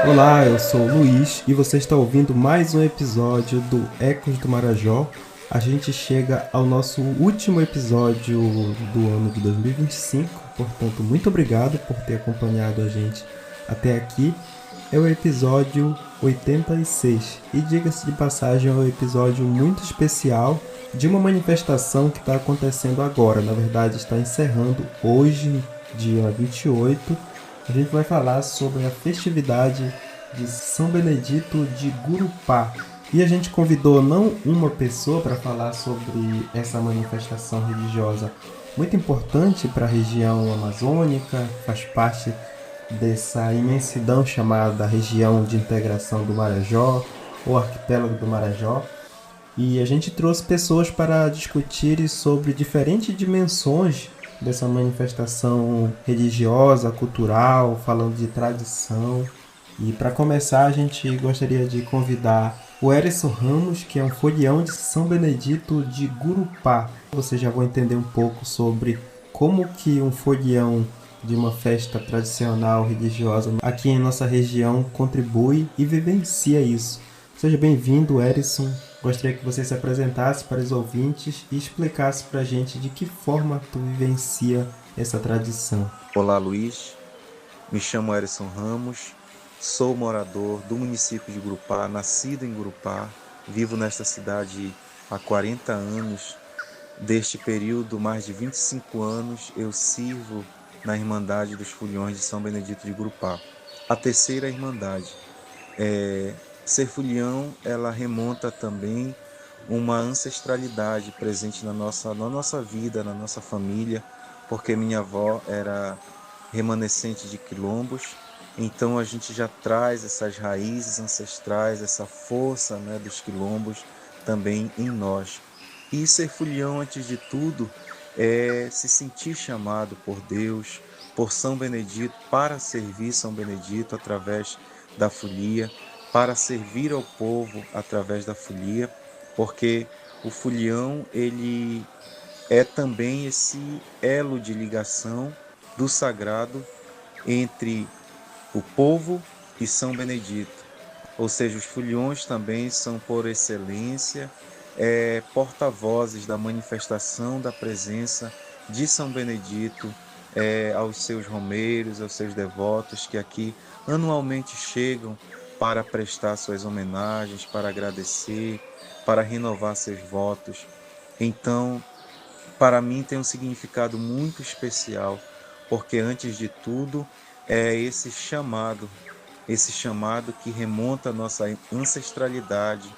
Olá, eu sou o Luiz e você está ouvindo mais um episódio do Ecos do Marajó. A gente chega ao nosso último episódio do ano de 2025, portanto, muito obrigado por ter acompanhado a gente até aqui. É o episódio 86 e, diga-se de passagem, é um episódio muito especial de uma manifestação que está acontecendo agora. Na verdade, está encerrando hoje, dia 28. A gente vai falar sobre a festividade de São Benedito de Gurupá. E a gente convidou não uma pessoa para falar sobre essa manifestação religiosa muito importante para a região amazônica, faz parte dessa imensidão chamada região de integração do Marajó, ou arquipélago do Marajó. E a gente trouxe pessoas para discutir sobre diferentes dimensões dessa manifestação religiosa, cultural, falando de tradição. E para começar, a gente gostaria de convidar o Erisson Ramos, que é um folião de São Benedito de Gurupá. Vocês já vão entender um pouco sobre como que um folião de uma festa tradicional religiosa aqui em nossa região contribui e vivencia isso. Seja bem-vindo, Erisson. Gostaria que você se apresentasse para os ouvintes e explicasse para a gente de que forma tu vivencia essa tradição. Olá, Luiz. Me chamo Erisson Ramos, sou morador do município de Gurupá, nascido em Gurupá, vivo nesta cidade há 40 anos. Deste período, mais de 25 anos, eu sirvo na Irmandade dos Foliões de São Benedito de Gurupá. A terceira Irmandade. Ser folião, ela remonta também uma ancestralidade presente na nossa vida, na nossa família, porque minha avó era remanescente de quilombos, então a gente já traz essas raízes ancestrais, essa força, né, dos quilombos também em nós. E ser folião, antes de tudo, é se sentir chamado por Deus, por São Benedito, para servir São Benedito através da folia, para servir ao povo através da folia, porque o folião, ele é também esse elo de ligação do sagrado entre o povo e São Benedito. Ou seja, os foliões também são, por excelência, porta-vozes da manifestação da presença de São Benedito aos seus romeiros, aos seus devotos, que aqui anualmente chegam para prestar suas homenagens, para agradecer, para renovar seus votos. Então, para mim tem um significado muito especial, porque antes de tudo é esse chamado que remonta à nossa ancestralidade,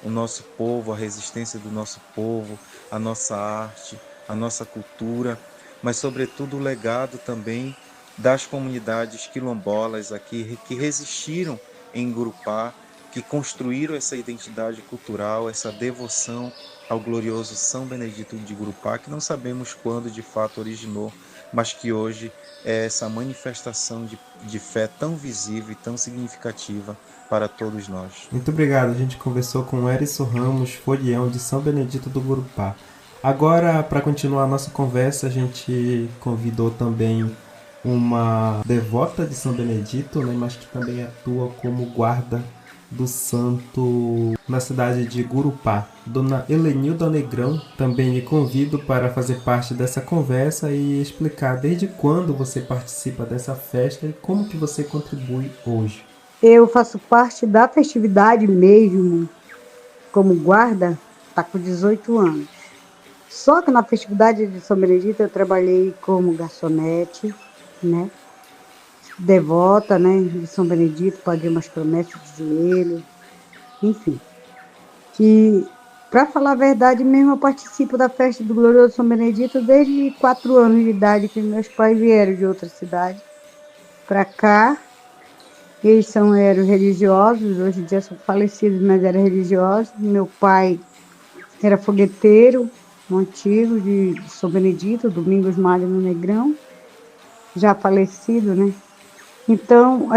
o nosso povo, a resistência do nosso povo, a nossa arte, a nossa cultura, mas sobretudo o legado também das comunidades quilombolas aqui que resistiram em Gurupá, que construíram essa identidade cultural, essa devoção ao glorioso São Benedito de Gurupá, que não sabemos quando de fato originou, mas que hoje é essa manifestação de fé tão visível e tão significativa para todos nós. Muito obrigado. A gente conversou com o Erisson Ramos, folião de São Benedito do Gurupá. Agora, para continuar a nossa conversa, a gente convidou também uma devota de São Benedito, né, mas que também atua como guarda do santo na cidade de Gurupá. Dona Helenilda Negrão, também lhe convido para fazer parte dessa conversa e explicar desde quando você participa dessa festa e como que você contribui hoje. Eu faço parte da festividade mesmo, como guarda, está com 18 anos. Só que na festividade de São Benedito eu trabalhei como garçonete, né? Devota, né? De São Benedito, paguei umas promessas de joelho, enfim. Que, para falar a verdade mesmo, eu participo da festa do Glorioso São Benedito desde 4 anos de idade, que meus pais vieram de outra cidade para cá. Eles eram religiosos, hoje em dia são falecidos, mas eram religiosos. Meu pai era fogueteiro, antigo de São Benedito, Domingos Magno Negrão, já falecido, né? Então,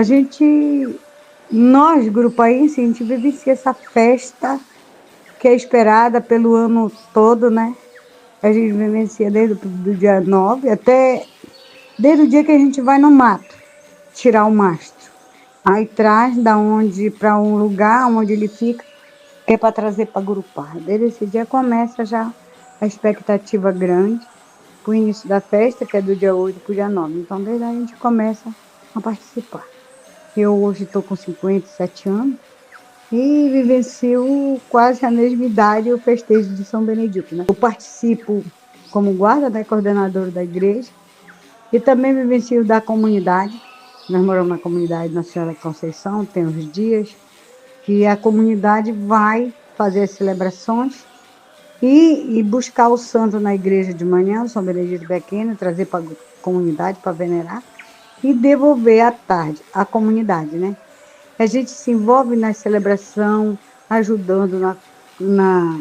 nós, grupaenses, a gente vivencia essa festa que é esperada pelo ano todo, né? A gente vivencia desde o dia 9 até desde o dia que a gente vai no mato. tirar o mastro. Aí traz da onde para um lugar onde ele fica, que é para trazer para Gurupá. Desde esse dia começa já a expectativa grande para o início da festa, que é do dia 8 para o dia 9. Então, desde aí a gente começa a participar. Eu hoje estou com 57 anos e vivencio quase a mesma idade o festejo de São Benedito, né? Eu participo como guarda, né, coordenadora da igreja, e também vivencio da comunidade. Nós moramos na comunidade Nossa Senhora da Conceição, tem uns dias que a comunidade vai fazer as celebrações e buscar o santo na igreja de manhã, São Benedito Pequeno, trazer para a comunidade para venerar e devolver à tarde à comunidade, né? A gente se envolve na celebração, ajudando na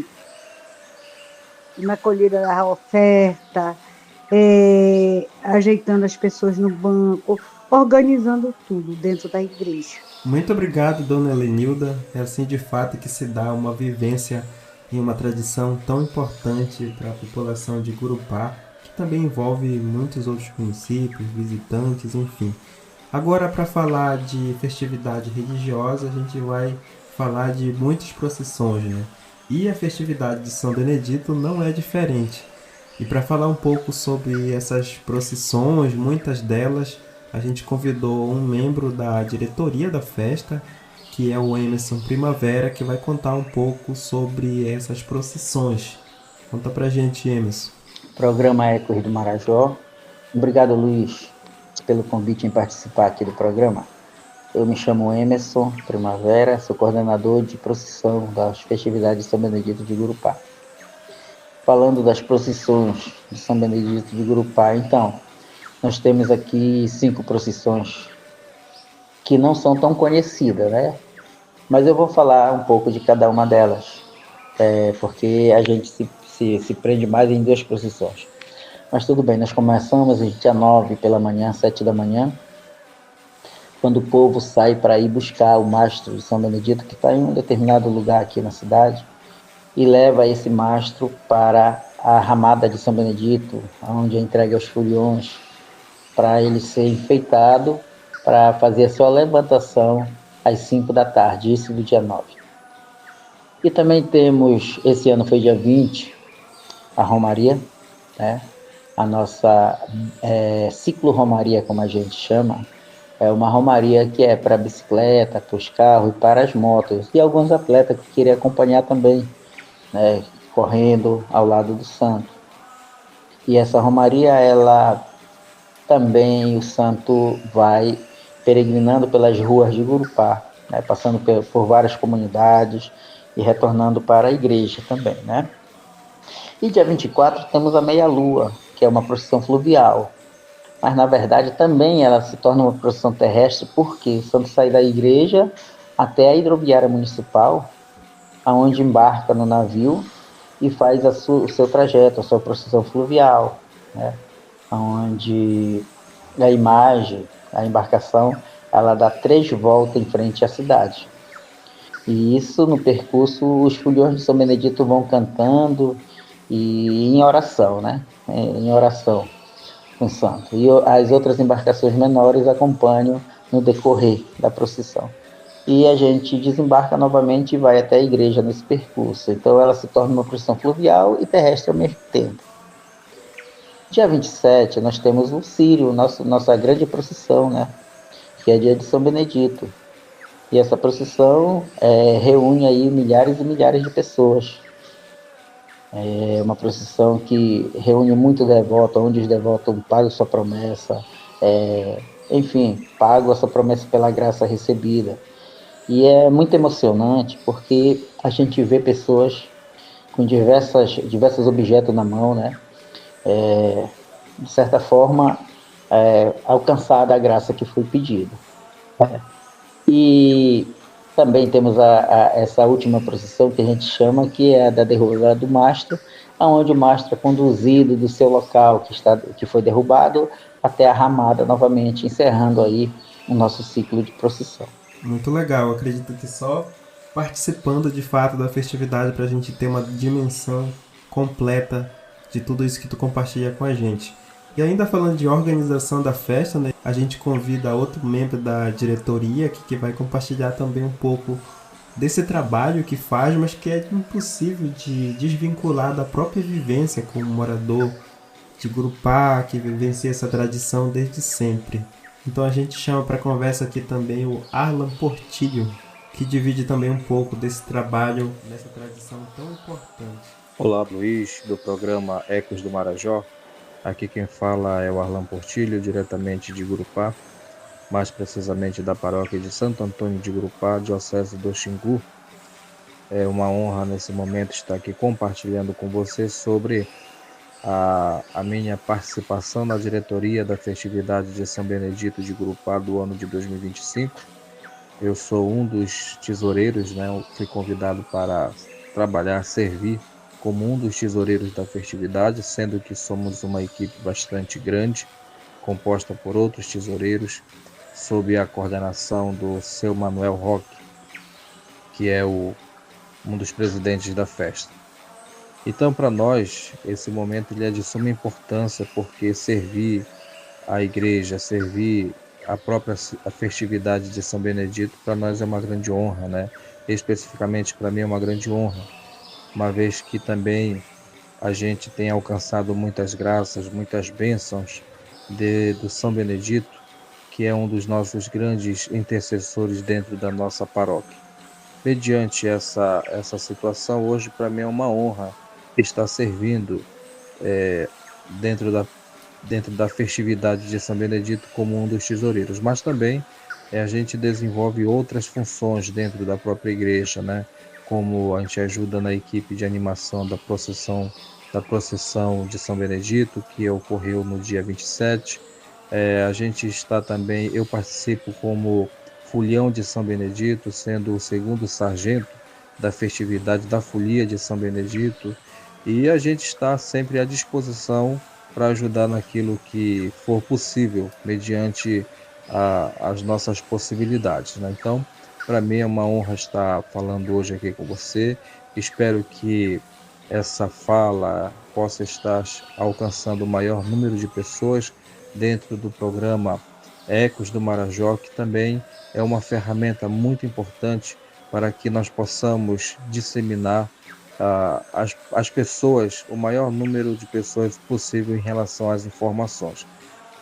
colhida da oferta, ajeitando as pessoas no banco, organizando tudo dentro da igreja. Muito obrigado, dona Helenilda. É assim de fato que se dá uma vivência em uma tradição tão importante para a população de Gurupá, que também envolve muitos outros municípios, visitantes, enfim. Agora, para falar de festividade religiosa, a gente vai falar de muitas procissões, né? E a festividade de São Benedito não é diferente. E para falar um pouco sobre essas procissões, muitas delas, a gente convidou um membro da diretoria da festa, que é o Emerson Primavera, que vai contar um pouco sobre essas procissões. Conta pra gente, Emerson. Programa Ecos do Marajó. Obrigado, Luiz, pelo convite em participar aqui do programa. Eu me chamo Emerson Primavera, sou coordenador de procissão das festividades de São Benedito de Gurupá. Falando das procissões de São Benedito de Gurupá, então, nós temos aqui 5 procissões que não são tão conhecidas, né? Mas eu vou falar um pouco de cada uma delas, porque a gente se prende mais em 2 procissões. Mas tudo bem, nós começamos dia 9 pela manhã, 7 da manhã, quando o povo sai para ir buscar o mastro de São Benedito, que está em um determinado lugar aqui na cidade, e leva esse mastro para a ramada de São Benedito, onde é entregue aos foliões, para ele ser enfeitado, para fazer a sua levantação às 5 da tarde, isso do dia 9. E também temos, esse ano foi dia 20, a Romaria, né? A nossa ciclo Romaria, como a gente chama, é uma romaria que é para bicicleta, para os carros e para as motos, e alguns atletas que querem acompanhar também, né, correndo ao lado do santo. E essa romaria, ela também, o santo vai peregrinando pelas ruas de Gurupá, né, passando por várias comunidades e retornando para a igreja também, né? E dia 24 temos a meia-lua, que é uma procissão fluvial, mas na verdade também ela se torna uma procissão terrestre, porque o santo sai da igreja até a hidroviária municipal, aonde embarca no navio e faz o seu trajeto, a sua procissão fluvial, né? Onde a imagem, a embarcação, ela dá 3 voltas em frente à cidade. E isso, no percurso, os foliões de São Benedito vão cantando e em oração, né? Em oração com o santo. E as outras embarcações menores acompanham no decorrer da procissão. E a gente desembarca novamente e vai até a igreja nesse percurso. Então ela se torna uma procissão fluvial e terrestre ao mesmo tempo. Dia 27 nós temos o Círio, nossa grande procissão, né? Que é dia de São Benedito. E essa procissão reúne aí milhares e milhares de pessoas. É uma procissão que reúne muito devoto, onde os devotos pagam sua promessa, enfim, pagam a sua promessa pela graça recebida. E é muito emocionante porque a gente vê pessoas com diversos objetos na mão, né? De certa forma, alcançar a graça que foi pedida. E também temos essa última procissão que a gente chama, que é a da derrubada do mastro, onde o mastro é conduzido do seu local que foi derrubado até a ramada novamente, encerrando aí o nosso ciclo de procissão. Muito legal, eu acredito que só participando de fato da festividade para a gente ter uma dimensão completa de tudo isso que tu compartilha com a gente. E ainda falando de organização da festa, né, a gente convida outro membro da diretoria que vai compartilhar também um pouco desse trabalho que faz, mas que é impossível de desvincular da própria vivência como morador de Grupar, que vivencia essa tradição desde sempre. Então a gente chama para conversa aqui também o Arlan Portillo, que divide também um pouco desse trabalho, dessa tradição tão importante. Olá, Luiz, do programa Ecos do Marajó. Aqui quem fala é o Arlan Portillo, diretamente de Gurupá, mais precisamente da paróquia de Santo Antônio de Gurupá, diocese do Xingu. É uma honra nesse momento estar aqui compartilhando com você sobre a minha participação na diretoria da festividade de São Benedito de Gurupá do ano de 2025. Eu sou um dos tesoureiros, né? Eu fui convidado para trabalhar, servir como um dos tesoureiros da festividade, sendo que somos uma equipe bastante grande, composta por outros tesoureiros, sob a coordenação do seu Manuel Roque, que é um dos presidentes da festa. Então, para nós, esse momento ele é de suma importância, porque servir a igreja, servir a festividade de São Benedito, para nós é uma grande honra, né? Especificamente para mim é uma grande honra, uma vez que também a gente tem alcançado muitas graças, muitas bênçãos do São Benedito, que é um dos nossos grandes intercessores dentro da nossa paróquia. Mediante essa situação, hoje para mim é uma honra estar servindo dentro da festividade de São Benedito como um dos tesoureiros, mas também a gente desenvolve outras funções dentro da própria igreja, né? Como a gente ajuda na equipe de animação da procissão de São Benedito, que ocorreu no dia 27. A gente está também, eu participo como Folião de São Benedito, sendo o segundo sargento da festividade da Folia de São Benedito, e a gente está sempre à disposição para ajudar naquilo que for possível, mediante as nossas possibilidades, né? Então, para mim é uma honra estar falando hoje aqui com você. Espero que essa fala possa estar alcançando o maior número de pessoas dentro do programa Ecos do Marajó, que também é uma ferramenta muito importante para que nós possamos disseminar as pessoas, o maior número de pessoas possível em relação às informações.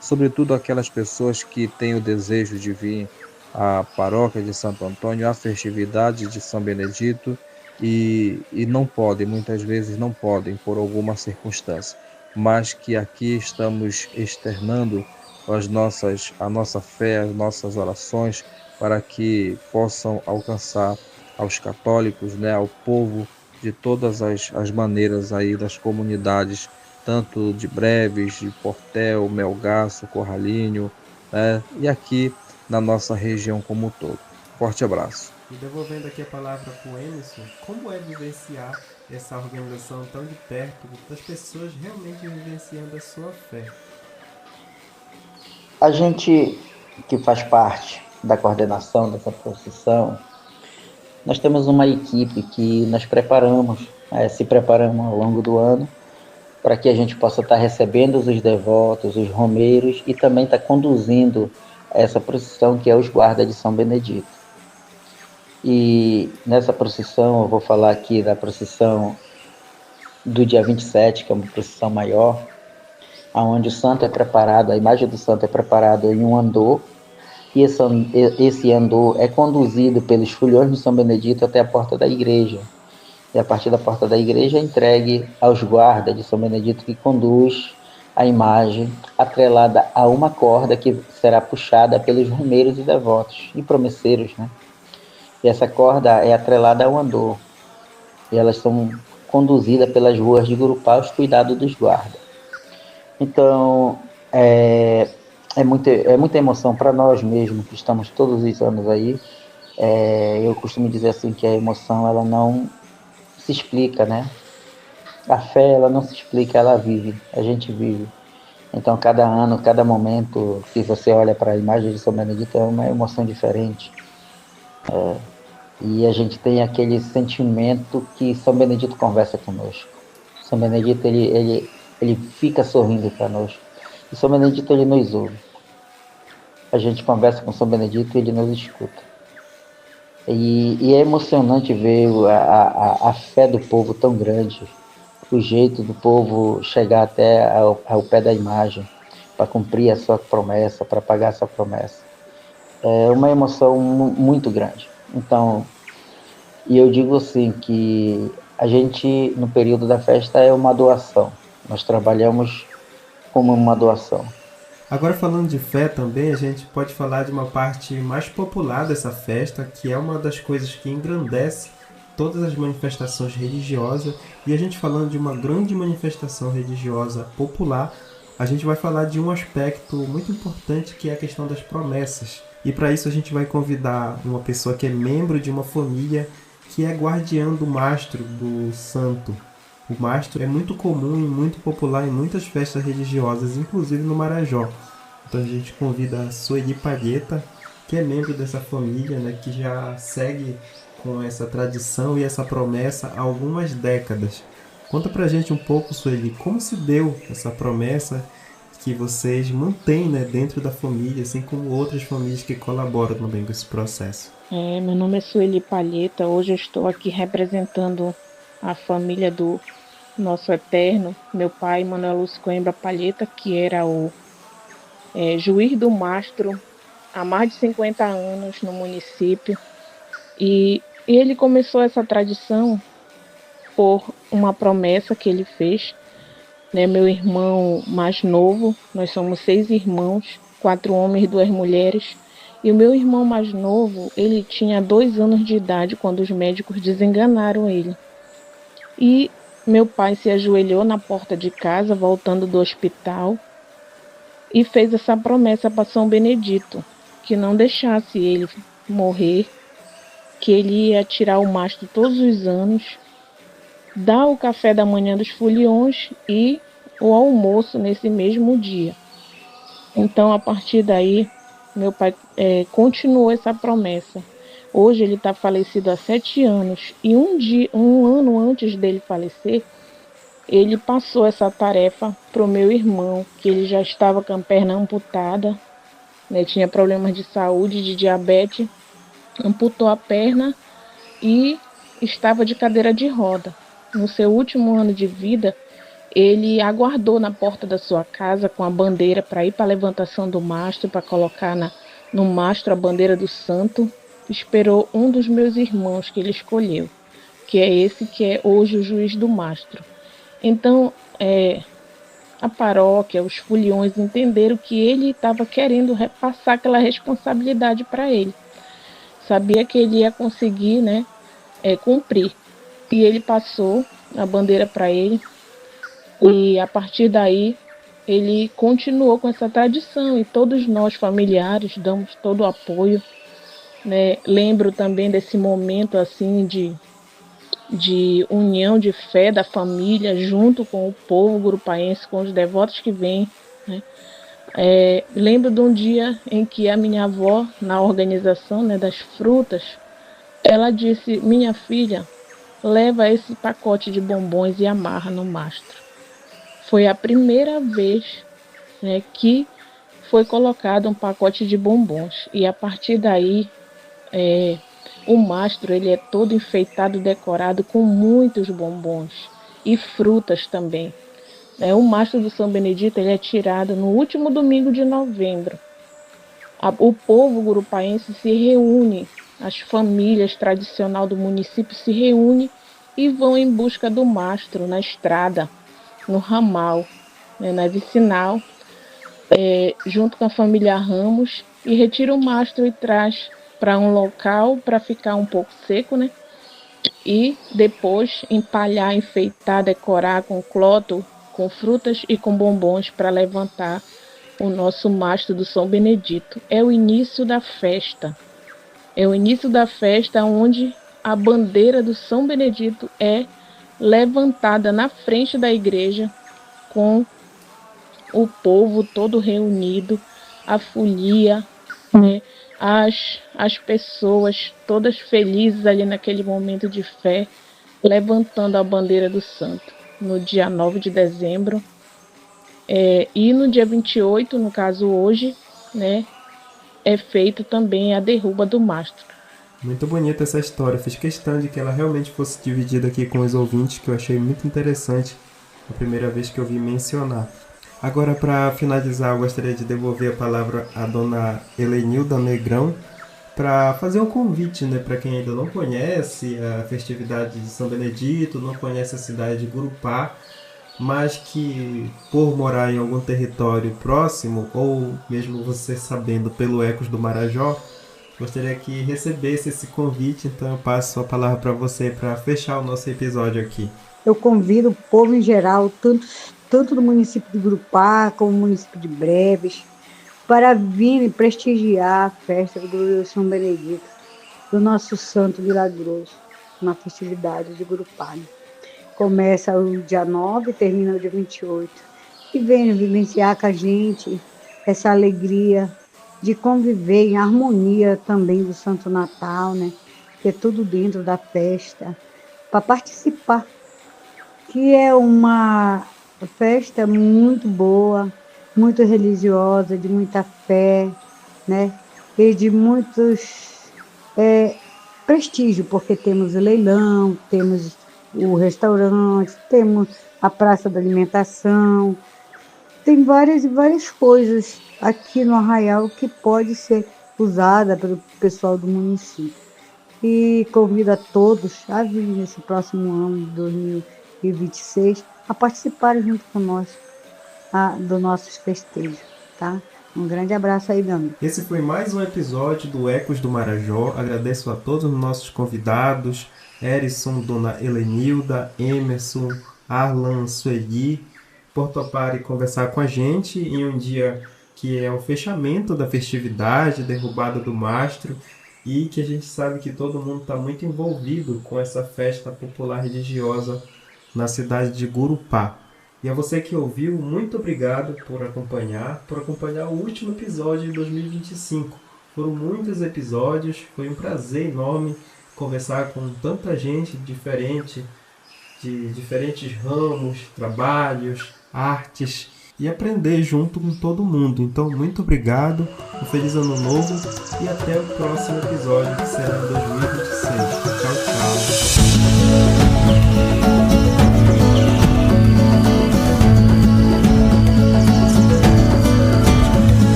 Sobretudo aquelas pessoas que têm o desejo de vir à paróquia de Santo Antônio, à festividade de São Benedito, e não podem, muitas vezes não podem, por alguma circunstância, mas que aqui estamos externando a nossa fé, as nossas orações, para que possam alcançar aos católicos, né, ao povo, de todas as maneiras aí das comunidades, tanto de Breves, de Portel, Melgaço, Corralinho, né, e aqui na nossa região como um todo. Forte abraço. E devolvendo aqui a palavra para o Emerson, como é vivenciar essa organização tão de perto, das pessoas realmente vivenciando a sua fé? A gente que faz parte da coordenação dessa procissão, nós temos uma equipe que nós se preparamos ao longo do ano, para que a gente possa estar recebendo os devotos, os romeiros, e também estar conduzindo essa procissão que é os guardas de São Benedito. E nessa procissão, eu vou falar aqui da procissão do dia 27, que é uma procissão maior, onde o santo é preparado, a imagem do santo é preparada em um andor, e esse andor é conduzido pelos foliões de São Benedito até a porta da igreja. E a partir da porta da igreja é entregue aos guardas de São Benedito, que conduz a imagem atrelada a uma corda que será puxada pelos romeiros e devotos e promesseiros, né? E essa corda é atrelada ao andor. E elas são conduzidas pelas ruas de Gurupá aos cuidados dos guardas. Então, é muita emoção para nós mesmos, que estamos todos os anos aí. Eu costumo dizer assim que a emoção, ela não se explica, né? A fé, ela não se explica, ela vive, a gente vive. Então, cada ano, cada momento, se você olha para a imagem de São Benedito, é uma emoção diferente. E a gente tem aquele sentimento que São Benedito conversa conosco. São Benedito, ele fica sorrindo para nós. E São Benedito, ele nos ouve. A gente conversa com São Benedito e ele nos escuta. E é emocionante ver a fé do povo tão grande, o jeito do povo chegar até ao pé da imagem para cumprir a sua promessa, para pagar a sua promessa. É uma emoção muito grande. Então, e eu digo assim que a gente, no período da festa, é uma doação. Nós trabalhamos como uma doação. Agora, falando de fé também, a gente pode falar de uma parte mais popular dessa festa, que é uma das coisas que engrandece todas as manifestações religiosas. E a gente falando de uma grande manifestação religiosa popular, a gente vai falar de um aspecto muito importante, que é a questão das promessas. E para isso a gente vai convidar uma pessoa que é membro de uma família que é guardiã do mastro do santo. O mastro é muito comum e muito popular em muitas festas religiosas, inclusive no Marajó. Então a gente convida a Sueli Palheta, que é membro dessa família, né, que já segue com essa tradição e essa promessa há algumas décadas. Conta pra gente um pouco, Sueli, como se deu essa promessa que vocês mantêm, né, dentro da família, assim como outras famílias que colaboram também com esse processo. Meu nome é Sueli Palheta, hoje eu estou aqui representando a família do nosso eterno, meu pai, Manuel Lúcio Coimbra Palheta, que era o juiz do mastro há mais de 50 anos no município. E ele começou essa tradição por uma promessa que ele fez, né? Meu irmão mais novo, nós somos 6 irmãos, 4 homens e 2 mulheres. E o meu irmão mais novo, ele tinha 2 anos de idade quando os médicos desenganaram ele. E meu pai se ajoelhou na porta de casa, voltando do hospital, e fez essa promessa para São Benedito, que não deixasse ele morrer, que ele ia tirar o mastro todos os anos, dar o café da manhã dos foliões e o almoço nesse mesmo dia. Então, a partir daí, meu pai continuou essa promessa. Hoje ele está falecido há 7 anos e um ano antes dele falecer, ele passou essa tarefa para o meu irmão, que ele já estava com a perna amputada, né, tinha problemas de saúde, de diabetes, amputou a perna e estava de cadeira de roda. No seu último ano de vida, ele aguardou na porta da sua casa com a bandeira para ir para a levantação do mastro, para colocar no mastro a bandeira do santo. Esperou um dos meus irmãos que ele escolheu, que é esse que é hoje o juiz do mastro. Então, a paróquia, os foliões entenderam que ele estava querendo repassar aquela responsabilidade para ele. Sabia que ele ia conseguir, né, cumprir. E ele passou a bandeira para ele. E a partir daí, ele continuou com essa tradição. E todos nós, familiares, damos todo o apoio. Né? Lembro também desse momento assim de união, de fé da família, junto com o povo grupaense, com os devotos que vêm. Né? Lembro de um dia em que a minha avó, na organização, né, das frutas, ela disse: minha filha, leva esse pacote de bombons e amarra no mastro. Foi a primeira vez, né, que foi colocado um pacote de bombons. E a partir daí, o mastro ele é todo enfeitado, decorado com muitos bombons e frutas também. O mastro do São Benedito ele é tirado no último domingo de novembro. O povo gurupaense se reúne, as famílias tradicionais do município se reúnem e vão em busca do mastro na estrada, no ramal, né, na vicinal, junto com a família Ramos, e retira o mastro e traz para um local para ficar um pouco seco, né? E depois empalhar, enfeitar, decorar com cloto, com frutas e com bombons para levantar o nosso mastro do São Benedito. É o início da festa. É o início da festa onde a bandeira do São Benedito é levantada na frente da igreja com o povo todo reunido, a folia, né? As pessoas todas felizes ali naquele momento de fé, levantando a bandeira do santo. No dia 9 de dezembro, E no dia 28, no caso hoje, né, é feita também a derruba do mastro. Muito bonita essa história. Fiz questão de que ela realmente fosse dividida aqui com os ouvintes, que eu achei muito interessante a primeira vez que eu vi mencionar. Agora, para finalizar, eu gostaria de devolver a palavra à dona Helenilda Negrão para fazer um convite, né, para quem ainda não conhece a festividade de São Benedito, não conhece a cidade de Gurupá, mas que por morar em algum território próximo, ou mesmo você sabendo pelo Ecos do Marajó, gostaria que recebesse esse convite. Então eu passo a palavra para você para fechar o nosso episódio aqui. Eu convido o povo em geral, tanto do município de Gurupá como do município de Breves, para virem prestigiar a festa do glorioso São Benedito, do nosso santo milagroso, na festividade de Gurupá. Começa o dia 9 e termina o dia 28. E venham vivenciar com a gente essa alegria de conviver em harmonia também do Santo Natal, né? Que é tudo dentro da festa, para participar, que é uma festa muito boa, muito religiosa, de muita fé, né? E de muitos prestígio, porque temos o leilão, temos o restaurante, temos a praça da alimentação, tem várias coisas aqui no Arraial que pode ser usada pelo pessoal do município. E convido a todos a vir nesse próximo ano de 2026 a participarem junto conosco dos nossos festejos, tá? Um grande abraço aí, meu amigo. Esse foi mais um episódio do Ecos do Marajó. Agradeço a todos os nossos convidados, Erison, dona Helenilda, Emerson, Arlan, Sueli, por toparem conversar com a gente em um dia que é o fechamento da festividade, derrubada do mastro, e que a gente sabe que todo mundo está muito envolvido com essa festa popular religiosa na cidade de Gurupá. E a você que ouviu, muito obrigado por acompanhar o último episódio de 2025. Foram muitos episódios, foi um prazer enorme conversar com tanta gente diferente, de diferentes ramos, trabalhos, artes, e aprender junto com todo mundo. Então, muito obrigado, um feliz ano novo e até o próximo episódio, que será em 2026. Tchau, tchau.